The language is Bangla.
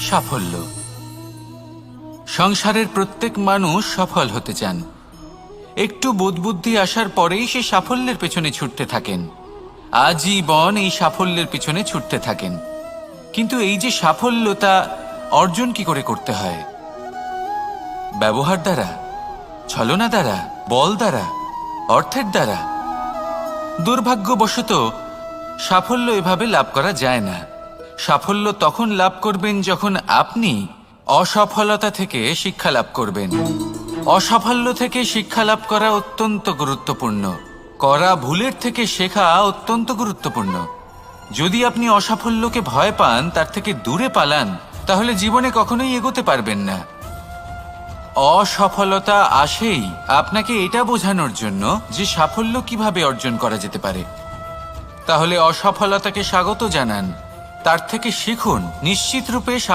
সাফল্য। সংসারের প্রত্যেক মানুষ সফল হতে চান। একটু বোধবুদ্ধি আসার পরেই সে সাফল্যের পেছনে ছুটতে থাকেন, আজীবন এই সাফল্যের পিছনে ছুটতে থাকেন। কিন্তু এই যে সাফল্য, তা অর্জন কি করে করতে হয়? ব্যবহার দ্বারা, ছলনা দ্বারা, বল দ্বারা, অর্থের দ্বারা? দুর্ভাগ্যবশত সাফল্য এভাবে লাভ করা যায় না। সাফল্য তখন লাভ করবেন যখন আপনি অসফলতা থেকে শিক্ষা লাভ করবেন। অসাফল্য থেকে শিক্ষা লাভ করা অত্যন্ত গুরুত্বপূর্ণ। করা ভুলের থেকে শেখা অত্যন্ত গুরুত্বপূর্ণ। যদি আপনি অসাফল্যকে ভয় পান, তার থেকে দূরে পালান, তাহলে জীবনে কখনোই এগোতে পারবেন না। অসফলতা আসেই আপনাকে এটা বোঝানোর জন্য যে সাফল্য কিভাবে অর্জন করা যেতে পারে। তাহলে অসফলতাকে স্বাগত জানান, তার থেকে শিখুন। নিশ্চিত রূপে